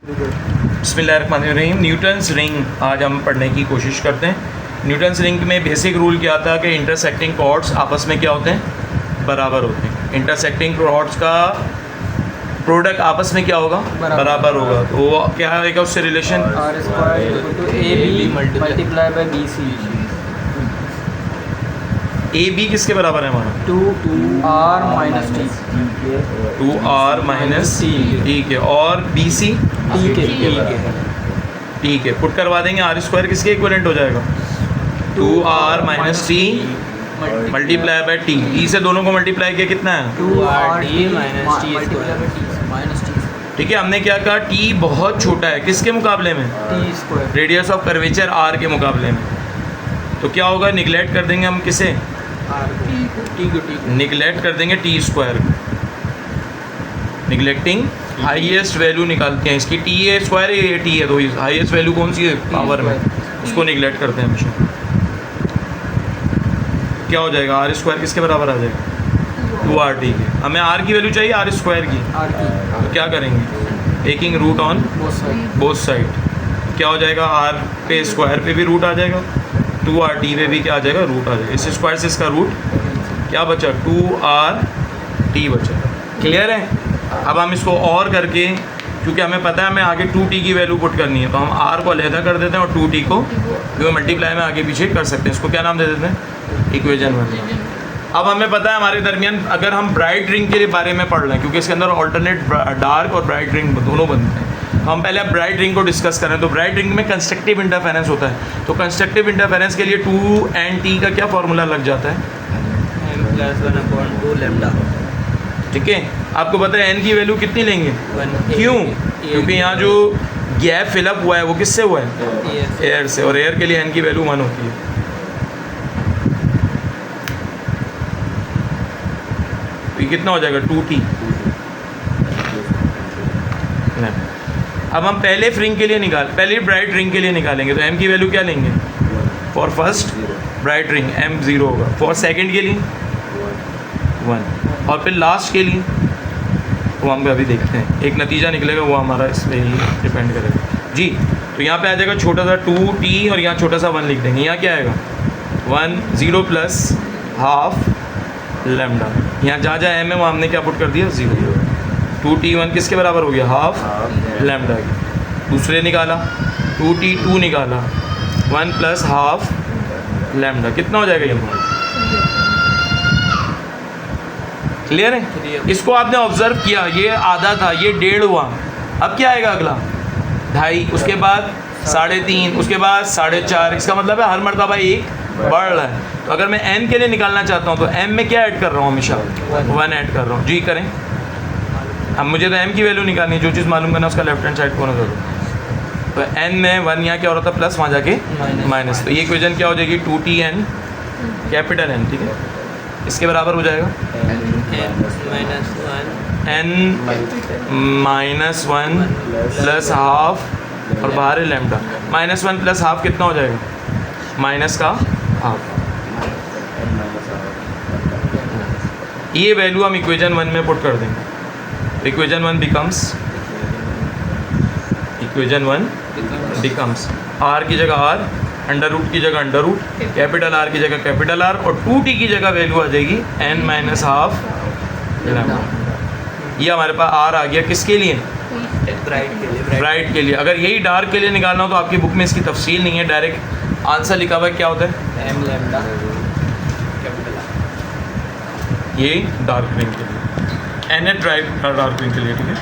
बिस्मिल्लाहिर्रहमानिर्रहीम। Newton's ring आज हम पढ़ने की कोशिश करते हैं। न्यूटन्स रिंग में बेसिक रूल क्या था कि इंटरसेक्टिंग कॉर्ड्स आपस में क्या होते हैं, बराबर होते हैं। इंटरसेक्टिंग कॉर्ड्स का प्रोडक्ट आपस में क्या होगा, बराबर होगा। तो वो क्या आएगा उससे रिलेशन, ए बी किसके बराबर है हमारा, 2r minus T, 2r minus ठीक है, और बी सी ठीक है, पुट करवा देंगे। आर स्क्वायर किसके इक्विवेलेंट हो जाएगा, 2r minus T multiply by T. T से दोनों को मल्टीप्लाई किया कितना है, 2r माइनस टी। ठीक है। हमने क्या कहा, टी बहुत छोटा है किसके मुकाबले में, T square, radius of curvature R के मुकाबले में। तो क्या होगा, निगलेक्ट कर देंगे हम किसे, निगलेक्ट कर देंगे T square. Neglecting highest value निकालते हैं इसकी, टी ए स्क्वायर ये टी है, तो हाईएस्ट वैल्यू कौन सी है पावर में, उसको निगलेक्ट करते हैं हमेशा। क्या हो जाएगा, आर स्क्वायर किसके बराबर आ जाएगा, 2r टी के। हमें आर की वैल्यू चाहिए आर स्क्वायर की, तो क्या करेंगे, taking root on both side. क्या हो जाएगा, आर पे स्क्वायर पे भी रूट आ जाएगा, 2r टी पे भी क्या आ जाएगा, रूट आ जाएगा। इस स्क्वायर से इसका रूट क्या बचा, 2r टी बचा। क्लियर है। अब हम इसको और करके, क्योंकि हमें पता है हमें आगे 2t की वैल्यू पुट करनी है, तो हम r को अलहदा कर देते हैं और 2t को जो मल्टीप्लाई में आगे पीछे कर सकते हैं। इसको क्या नाम दे देते हैं, इक्वेशन 1। अब हमें पता है हमारे दरमियान अगर हम ब्राइट रिंग के बारे में पढ़ लें, क्योंकि इसके अंदर ऑल्टरनेट डार्क और ब्राइट रिंग दोनों बनते हैं, हम पहले अब ब्राइट रिंग को डिस्कस करें। तो ब्राइट रिंग में कंस्ट्रक्टिव इंटरफेरेंस होता है, तो कंस्ट्रक्टिव इंटरफेरेंस के लिए 2n का क्या फार्मूला लग जाता है, m+1/2 लैम्डा। ठीक है। आपको पता है n की वैल्यू कितनी लेंगे, क्यों, क्योंकि यहाँ जो गैप फिलअप हुआ है वो किससे हुआ है, एयर से, और एयर के लिए n की वैल्यू 1 होती है। तो ये कितना हो जाएगा, 2t। अब हम पहले रिंग के लिए पहले ब्राइट रिंग के लिए निकालेंगे, तो m की वैल्यू क्या लेंगे, for first bright ring m 0 होगा, फॉर सेकंड के लिए 1, और फिर लास्ट के लिए वो हम अभी देखते हैं, एक नतीजा निकलेगा वो हमारा इस पर ही डिपेंड करेगा जी। तो यहाँ पे आ जाएगा छोटा सा 2t और यहाँ छोटा सा 1 लिख देंगे। यहाँ क्या आएगा, 1 0 प्लस हाफ लैम्डा। यहाँ जहाँ जहाँ m है वहाँ हमने क्या पुट कर दिया, 0। 2t1 किसके बराबर हो गया, हाफ लैम्डा की। दूसरे निकाला 2t2 निकाला, 1 प्लस हाफ लैम्डा, कितना हो जाएगा ये, क्लियर है। इसको आपने ऑब्जर्व किया, ये आधा था, ये 1.5 हुआ। अब क्या आएगा अगला, 2.5, उसके बाद 3.5, उसके बाद 4.5। इसका मतलब है हर मरतबा एक बढ़ रहा है। तो अगर मैं n के लिए निकालना चाहता हूँ तो m में क्या ऐड कर रहा हूँ, हमेशा 1 ऐड कर रहा हूँ जी। करें, अब मुझे तो m की वैल्यू निकालनी है, जो चीज़ मालूम करना उसका लेफ्ट हैंड साइड कौन होगा, तो n में 1 यहाँ क्या हो रहा था, प्लस, वहाँ जाके माइनस। तो ये इक्वेशन क्या हो जाएगी, 2tn कैपिटल N, ठीक है, इसके बराबर हो जाएगा n -1 प्लस हाफ, और बाहर है लैम्डा। -1 प्लस हाफ कितना हो जाएगा, माइनस का हाफ। ये वैल्यू हम इक्वेशन 1 में पुट कर देंगे। इक्वेशन 1 बिकम्स r की जगह r, अंडर रूट की जगह अंडर रूट, कैपिटल R की जगह कैपिटल R, और 2t की जगह वैल्यू आ जाएगी n माइनस हाफ लैम्डा। ये हमारे पास R आ गया किसके लिए, ब्राइट के लिए। अगर यही डार्क के लिए निकालना हो तो आपकी बुक में इसकी तफसील नहीं है, डायरेक्ट आंसर लिखा हुआ है, क्या होता है, m लैम्डा। ये डार्क रिंग के लिए, n है डार्क रिंग के लिए, ठीक है।